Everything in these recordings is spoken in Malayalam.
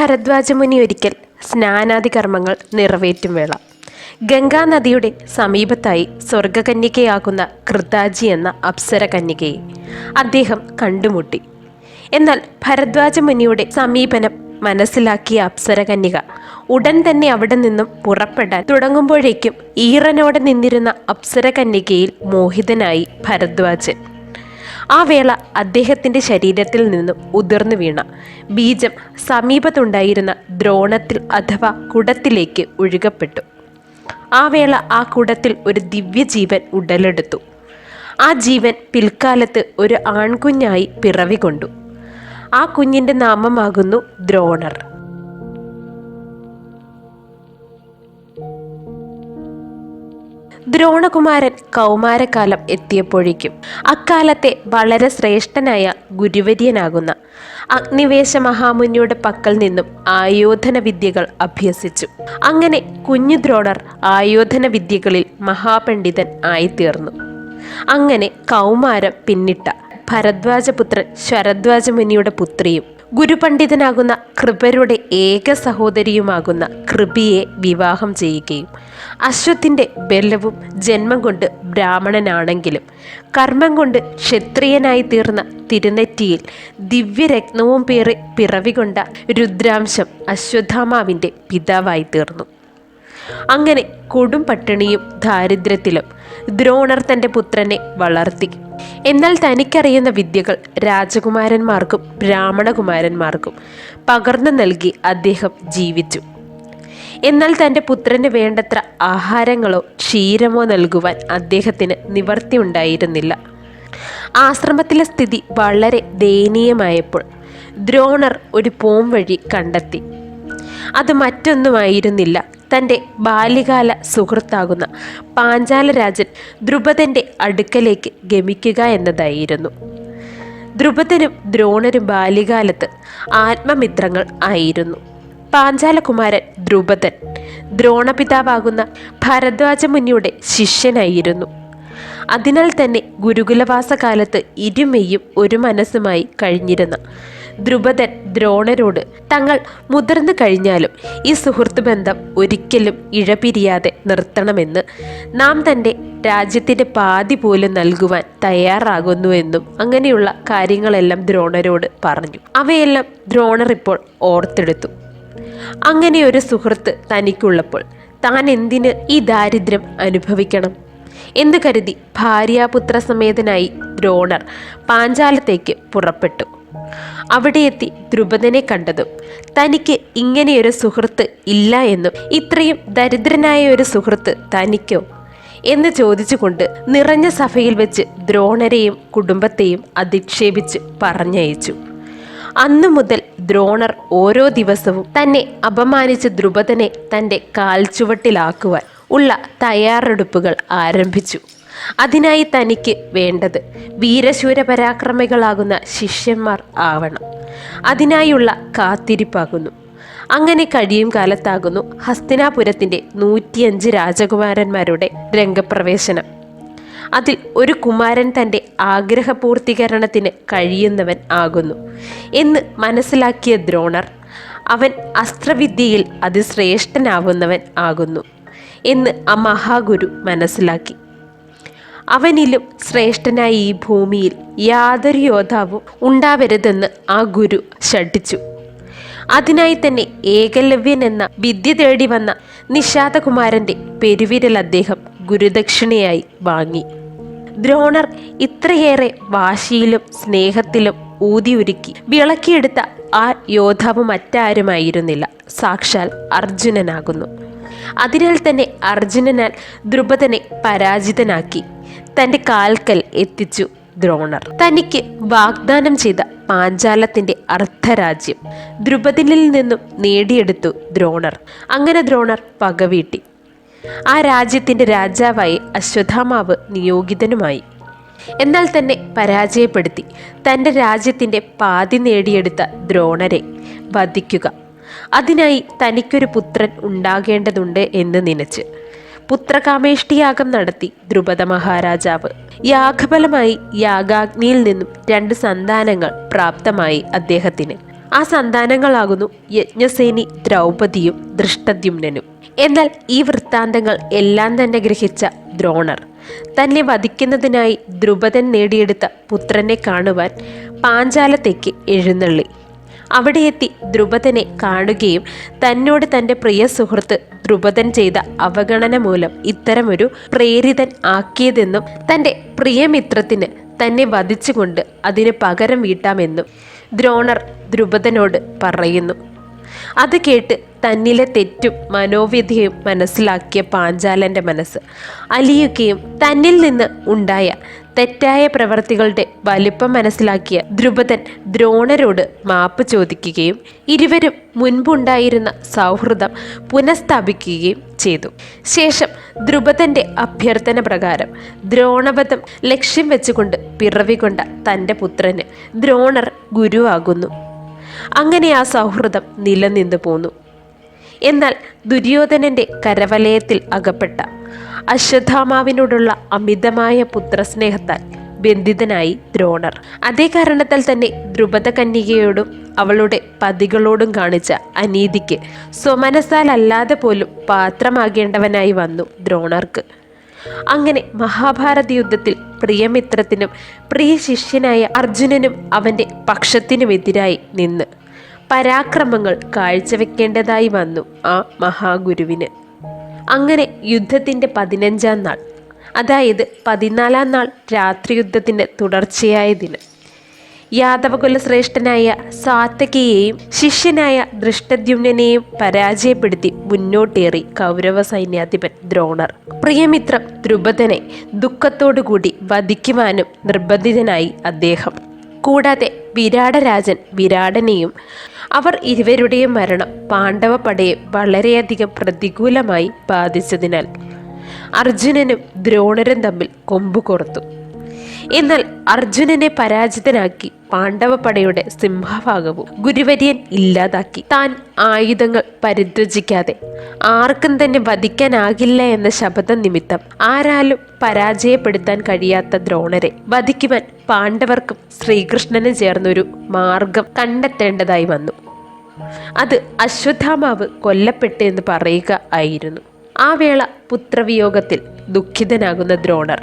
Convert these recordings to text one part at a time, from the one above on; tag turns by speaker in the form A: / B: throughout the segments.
A: ഭരദ്വാജമുനി ഒരിക്കൽ സ്നാനാദി കർമ്മങ്ങൾ നിറവേറ്റും വേള ഗംഗാനദിയുടെ സമീപത്തായി സ്വർഗകന്യകയാകുന്ന കൃതാജി എന്ന അപ്സര കന്യകയെ അദ്ദേഹം കണ്ടുമുട്ടി. എന്നാൽ ഭരദ്വാജമുനിയുടെ സമീപനം മനസ്സിലാക്കിയ അപ്സര കന്യക ഉടൻ തന്നെ അവിടെ നിന്നും പുറപ്പെടാൻ തുടങ്ങുമ്പോഴേക്കും ഈറനോടെ നിന്നിരുന്ന അപ്സര കന്യകയിൽ മോഹിതനായി ഭരദ്വാജൻ. ആ വേള അദ്ദേഹത്തിൻ്റെ ശരീരത്തിൽ നിന്നും ഉതിർന്നു വീണ ബീജം സമീപത്തുണ്ടായിരുന്ന ദ്രോണത്തിൽ അഥവാ കുടത്തിലേക്ക് ഒഴുകപ്പെട്ടു. ആ വേള ആ കുടത്തിൽ ഒരു ദിവ്യജീവൻ ഉടലെടുത്തു. ആ ജീവൻ പിൽക്കാലത്ത് ഒരു ആൺകുഞ്ഞായി പിറവി കൊണ്ടു. ആ കുഞ്ഞിൻ്റെ നാമമാകുന്നു ദ്രോണർ. ദ്രോണകുമാരൻ കൗമാരകാലം എത്തിയപ്പോഴേക്കും അക്കാലത്തെ വളരെ ശ്രേഷ്ഠനായ ഗുരുവര്യനാകുന്ന അഗ്നിവേശ മഹാമുനിയുടെ പക്കൽ നിന്നും ആയോധന വിദ്യകൾ അഭ്യസിച്ചു. അങ്ങനെ കുഞ്ഞു ദ്രോണർ ആയോധന വിദ്യകളിൽ മഹാപണ്ഡിതൻ ആയിത്തീർന്നു. അങ്ങനെ കൗമാരം പിന്നിട്ട ഭരദ്വാജപുത്രൻ ശരദ്വാജമുനിയുടെ പുത്രിയും ഗുരുപണ്ഡിതനാകുന്ന കൃപരുടെ ഏക സഹോദരിയുമാകുന്ന കൃപിയെ വിവാഹം ചെയ്യുകയും അശ്വത്തിൻ്റെ ബലവും ജന്മം കൊണ്ട് ബ്രാഹ്മണനാണെങ്കിലും കർമ്മം കൊണ്ട് ക്ഷത്രിയനായി തീർന്ന തിരുനെറ്റിയിൽ ദിവ്യരത്നവും പേറി പിറവികൊണ്ട രുദ്രാംശം അശ്വത്ഥാമാവിൻ്റെ പിതാവായി തീർന്നു. അങ്ങനെ കൊടും പട്ടിണിയും ദാരിദ്ര്യത്തിലും ദ്രോണർ തൻ്റെ പുത്രനെ വളർത്തി. എന്നാൽ തനിക്കറിയുന്ന വിദ്യകൾ രാജകുമാരന്മാർക്കും ബ്രാഹ്മണകുമാരന്മാർക്കും പകർന്നു നൽകി അദ്ദേഹം ജീവിച്ചു. എന്നാൽ തൻ്റെ പുത്രന് വേണ്ടത്ര ആഹാരങ്ങളോ ക്ഷീരമോ നൽകുവാൻ അദ്ദേഹത്തിന് നിവർത്തിയുണ്ടായിരുന്നില്ല. ആശ്രമത്തിലെ സ്ഥിതി വളരെ ദയനീയമായപ്പോൾ ദ്രോണർ ഒരു പോംവഴി കണ്ടെത്തി. അത് മറ്റൊന്നുമായിരുന്നില്ല, തൻ്റെ ബാല്യകാല സുഹൃത്താകുന്ന പാഞ്ചാലരാജൻ ദ്രുപദൻ്റെ അടുക്കലേക്ക് ഗമിക്കുക എന്നതായിരുന്നു. ദ്രുപദനും ദ്രോണരും ബാല്യകാലത്ത് ആത്മമിത്രങ്ങൾ ആയിരുന്നു. പാഞ്ചാലകുമാരൻ ദ്രുപദൻ ദ്രോണപിതാവാകുന്ന ഭരദ്വാജമുനിയുടെ ശിഷ്യനായിരുന്നു. അതിനാൽ തന്നെ ഗുരുകുലവാസകാലത്ത് ഇരുമെയ്യും ഒരു മനസ്സുമായി കഴിഞ്ഞിരുന്ന ദ്രുപദൻ ദ്രോണരോട് തങ്ങൾ മുതിർന്നു കഴിഞ്ഞാലും ഈ സുഹൃത്ത് ബന്ധം ഒരിക്കലും ഇഴപിരിയാതെ നിർത്തണമെന്ന്, നാം തൻ്റെ രാജ്യത്തിൻ്റെ പാതി പോലും നൽകുവാൻ തയ്യാറാകുന്നുവെന്നും അങ്ങനെയുള്ള കാര്യങ്ങളെല്ലാം ദ്രോണരോട് പറഞ്ഞു. അവയെല്ലാം ദ്രോണർ ഇപ്പോൾ ഓർത്തെടുത്തു. അങ്ങനെ ഒരു സുഹൃത്ത് തനിക്കുള്ളപ്പോൾ താൻ എന്തിന് ഈ ദാരിദ്ര്യം അനുഭവിക്കണം എന്ന് കരുതി ഭാര്യാപുത്ര സമേതനായി ദ്രോണർ പാഞ്ചാലത്തേക്ക് പുറപ്പെട്ടു. അവിടെ എത്തി ദ്രുപദനെ കണ്ടതും തനിക്ക് ഇങ്ങനെയൊരു സുഹൃത്ത് ഇല്ല എന്നും ഇത്രയും ദരിദ്രനായ ഒരു സുഹൃത്ത് തനിക്കോ എന്ന് ചോദിച്ചുകൊണ്ട് നിറഞ്ഞ സഭയിൽ വെച്ച് ദ്രോണരെയും കുടുംബത്തെയും അധിക്ഷേപിച്ച് പറഞ്ഞയച്ചു. അന്നു മുതൽ ദ്രോണർ ഓരോ ദിവസവും തന്നെ അപമാനിച്ച ദ്രുപദനെ തൻ്റെ കാൽച്ചുവട്ടിലാക്കുവാൻ ഉള്ള തയ്യാറെടുപ്പുകൾ ആരംഭിച്ചു. അതിനായി തനിക്ക് വേണ്ടത് വീരശൂരപരാക്രമികളാകുന്ന ശിഷ്യന്മാർ ആവണം. അതിനായുള്ള കാത്തിരിപ്പാകുന്നു. അങ്ങനെ കഴിയും കാലത്താകുന്നു ഹസ്തിനാപുരത്തിൻ്റെ 105 രാജകുമാരന്മാരുടെ രംഗപ്രവേശനം. അതിൽ ഒരു കുമാരൻ തൻ്റെ ആഗ്രഹപൂർത്തീകരണത്തിന് കഴിയുന്നവൻ ആകുന്നു എന്ന് മനസ്സിലാക്കിയ ദ്രോണർ അവൻ അസ്ത്രവിദ്യയിൽ അതിശ്രേഷ്ഠനാവുന്നവൻ ആകുന്നു എന്ന് ആ മഹാഗുരു മനസ്സിലാക്കി. അവനിലും ശ്രേഷ്ഠനായ ഈ ഭൂമിയിൽ യാതൊരു യോദ്ധാവും ഉണ്ടാവരുതെന്ന് ആ ഗുരു ശഠിച്ചു. അതിനായി തന്നെ ഏകലവ്യൻ എന്ന വിദ്യ തേടി വന്ന നിഷാദകുമാരൻ്റെ പെരുവിരൽ അദ്ദേഹം ഗുരുദക്ഷിണയായി വാങ്ങി. ദ്രോണർ ഇത്രയേറെ വാശിയിലും സ്നേഹത്തിലും ഊതിയുരുക്കി വിളക്കിയെടുത്ത ആ യോദ്ധാവ് മറ്റാരുമായിരുന്നില്ല, സാക്ഷാൽ അർജുനനാകുന്നു. അതിനാൽ തന്നെ അർജുനനാൽ ദ്രുപദനെ പരാജിതനാക്കി തൻ്റെ കാൽക്കൽ എത്തിച്ചു ദ്രോണർ. തനിക്ക് വാഗ്ദാനം ചെയ്ത പാഞ്ചാലത്തിൻ്റെ അർദ്ധരാജ്യം ദ്രുപദനിൽ നിന്നും നേടിയെടുത്തു ദ്രോണർ. അങ്ങനെ ദ്രോണർ പകവീട്ടി. ആ രാജ്യത്തിൻ്റെ രാജാവായി അശ്വത്ഥാമാവ് നിയോഗിതനുമായി. എന്നാൽ തന്നെ പരാജയപ്പെടുത്തി തൻ്റെ രാജ്യത്തിൻ്റെ പാതി നേടിയെടുത്ത ദ്രോണരെ വധിക്കുക, അതിനായി തനിക്കൊരു പുത്രൻ ഉണ്ടാകേണ്ടതുണ്ട് എന്ന് നനച്ച് പുത്രകാമേഷ്ടിയാഗം നടത്തി ദ്രുപദ മഹാരാജാവ്. യാഗഫലമായി യാഗാഗ്നിയിൽ നിന്നും 2 സന്താനങ്ങൾ പ്രാപ്തമായി അദ്ദേഹത്തിന്. ആ സന്താനങ്ങളാകുന്നു യജ്ഞസേനി, ദ്രൗപദിയും ദൃഷ്ടദ്യുമ്നനും. എന്നാൽ ഈ വൃത്താന്തങ്ങൾ എല്ലാം തന്നെ ഗ്രഹിച്ച ദ്രോണർ തന്നെ വധിക്കുന്നതിനായി ദ്രുപദൻ നേടിയെടുത്ത പുത്രനെ കാണുവാൻ പാഞ്ചാലത്തേക്ക് എഴുന്നള്ളി. അവിടെ എത്തി ദ്രുപദനെ കാണുകയും തന്നോട് തൻ്റെ പ്രിയ സുഹൃത്ത് ദ്രുപദൻ ചെയ്ത അവഗണന മൂലം ഇത്തരമൊരു പ്രേരിതൻ ആക്കിയതെന്നും തൻ്റെ പ്രിയമിത്രത്തിന് തന്നെ വധിച്ചുകൊണ്ട് അതിന് പകരം വീട്ടാമെന്നും ദ്രോണർ ദ്രുപദനോട് പറയുന്നു. അത് കേട്ട് തന്നിലെ തെറ്റും മനോവ്യഥയും മനസ്സിലാക്കിയ പാഞ്ചാലൻ്റെ മനസ്സ് അലിയുകയും തന്നിൽ നിന്ന് ഉണ്ടായ തെറ്റായ പ്രവർത്തികളുടെ വലിപ്പം മനസ്സിലാക്കിയ ദ്രുപദൻ ദ്രോണരോട് മാപ്പ് ചോദിക്കുകയും ഇരുവരും മുൻപുണ്ടായിരുന്ന സൗഹൃദം പുനഃസ്ഥാപിക്കുകയും ചെയ്തു. ശേഷം ദ്രുപദന്റെ അഭ്യർത്ഥന പ്രകാരം ദ്രോണവധം ലക്ഷ്യം വെച്ചുകൊണ്ട് പിറവികൊണ്ട തൻ്റെ പുത്രന് ദ്രോണർ ഗുരുവാകുന്നു. അങ്ങനെ ആ സൗഹൃദം നിലനിന്നു പോന്നു. എന്നാൽ ദുര്യോധനന്റെ കരവലയത്തിൽ അകപ്പെട്ട അശ്വത്ഥാമാവിനോടുള്ള അമിതമായ പുത്രസ്നേഹത്താൽ ബന്ധിതനായി ദ്രോണർ. അതേ കാരണത്താൽ തന്നെ ദ്രുപദ കന്യകയോടും അവളുടെ പതികളോടും കാണിച്ച അനീതിക്ക് സ്വമനസാൽ അല്ലാതെ പോലും പാത്രമാകേണ്ടവനായി വന്നു ദ്രോണർക്ക്. അങ്ങനെ മഹാഭാരത യുദ്ധത്തിൽ പ്രിയമിത്രത്തിനും പ്രിയ ശിഷ്യനായ അർജുനനും അവൻ്റെ പക്ഷത്തിനുമെതിരായി നിന്ന് പരാക്രമങ്ങൾ കാഴ്ചവെക്കേണ്ടതായി വന്നു ആ മഹാഗുരുവിന്. അങ്ങനെ യുദ്ധത്തിൻ്റെ 15-ാം നാൾ, അതായത് 14-ാം നാൾ രാത്രി യുദ്ധത്തിൻ്റെ തുടർച്ചയായ ദിനം, യാദവകുല ശ്രേഷ്ഠനായ സാത്യകിയെയും ശിഷ്യനായ ദൃഷ്ടദ്യുമ്നനെയും പരാജയപ്പെടുത്തി മുന്നോട്ടേറി കൗരവ സൈന്യാധിപൻ ദ്രോണർ പ്രിയമിത്രം ദ്രുപദനെ ദുഃഖത്തോടുകൂടി വധിക്കുവാനും നിർബന്ധിതനായി അദ്ദേഹം. കൂടാതെ വിരാടരാജൻ വിരാടനെയും അവർ ഇരുവരുടെയും മരണം പാണ്ഡവപടയെ വളരെയധികം പ്രതികൂലമായി ബാധിച്ചതിനാൽ അർജുനനും ദ്രോണരും തമ്മിൽ കൊമ്പുകോർത്തു. എന്നാൽ അർജുനനെ പരാജിതനാക്കി പാണ്ഡവപടയുടെ സിംഹഭാഗവും ഗുരുവര്യൻ ഇല്ലാതാക്കി. താൻ ആയുധങ്ങൾ പരിത്യജിക്കാതെ ആർക്കും തന്നെ വധിക്കാനാകില്ല എന്ന ശപഥം നിമിത്തം ആരാലും പരാജയപ്പെടുത്താൻ കഴിയാത്ത ദ്രോണരെ വധിക്കുവാൻ പാണ്ഡവർക്കും ശ്രീകൃഷ്ണനും ചേർന്നൊരു മാർഗം കണ്ടെത്തേണ്ടതായി വന്നു. അത് അശ്വത്ഥാമാവ് കൊല്ലപ്പെട്ടു എന്ന് പറയുക ആയിരുന്നു. ആ വേള പുത്രവിയോഗത്തിൽ ദുഃഖിതനാകുന്ന ദ്രോണർ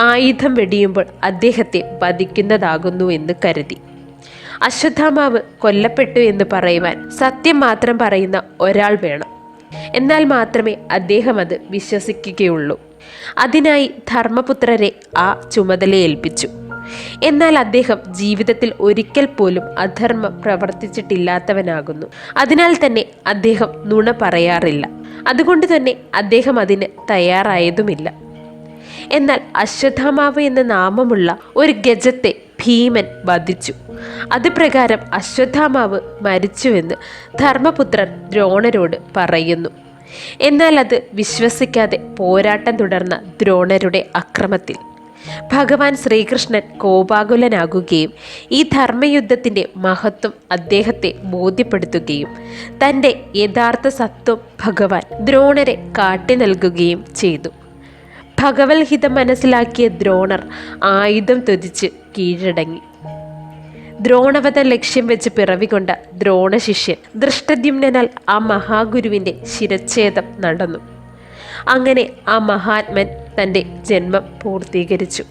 A: ആയുധം വെടിയുമ്പോൾ അദ്ദേഹത്തെ വധിക്കുന്നതാകുന്നു എന്ന് കരുതി. അശ്വത്ഥാമാവ് കൊല്ലപ്പെട്ടു എന്ന് പറയുവാൻ സത്യം മാത്രം പറയുന്ന ഒരാൾ വേണം. എന്നാൽ മാത്രമേ അദ്ദേഹം അത് വിശ്വസിക്കുകയുള്ളൂ. അതിനായി ധർമ്മപുത്രരെ ആ ചുമതല ഏൽപ്പിച്ചു. എന്നാൽ അദ്ദേഹം ജീവിതത്തിൽ ഒരിക്കൽ പോലും അധർമ്മം പ്രവർത്തിച്ചിട്ടില്ലാത്തവനാകുന്നു. അതിനാൽ തന്നെ അദ്ദേഹം നുണ പറയാറില്ല. അതുകൊണ്ട് തന്നെ അദ്ദേഹം അതിന് തയ്യാറായതുമില്ല. എന്നാൽ അശ്വത്ഥാമാവ് എന്ന നാമമുള്ള ഒരു ഗജത്തെ ഭീമൻ വധിച്ചു. അത് പ്രകാരം അശ്വത്ഥാമാവ് മരിച്ചുവെന്ന് ധർമ്മപുത്രൻ ദ്രോണരോട് പറയുന്നു. എന്നാൽ അത് വിശ്വസിക്കാതെ പോരാട്ടം തുടർന്ന ദ്രോണരുടെ അക്രമത്തിൽ ഭഗവാൻ ശ്രീകൃഷ്ണൻ കോപാകുലനാകുകയും ഈ ധർമ്മയുദ്ധത്തിൻ്റെ മഹത്വം അദ്ദേഹത്തെ ബോധ്യപ്പെടുത്തുകയും തൻ്റെ യഥാർത്ഥ സത്വം ഭഗവാൻ ദ്രോണരെ കാട്ടി നൽകുകയും ചെയ്തു. ഭഗവത്ഹിതം മനസ്സിലാക്കിയ ദ്രോണർ ആയുധം ത്യജിച്ച് കീഴടങ്ങി. ദ്രോണവധം ലക്ഷ്യം വെച്ച് പിറവികൊണ്ട ദ്രോണശിഷ്യൻ ദൃഷ്ടദ്യുമ്നാൽ ആ മഹാഗുരുവിൻ്റെ ശിരച്ഛേദം നടന്നു. അങ്ങനെ ആ മഹാത്മൻ തൻ്റെ ജന്മം പൂർത്തീകരിച്ചു.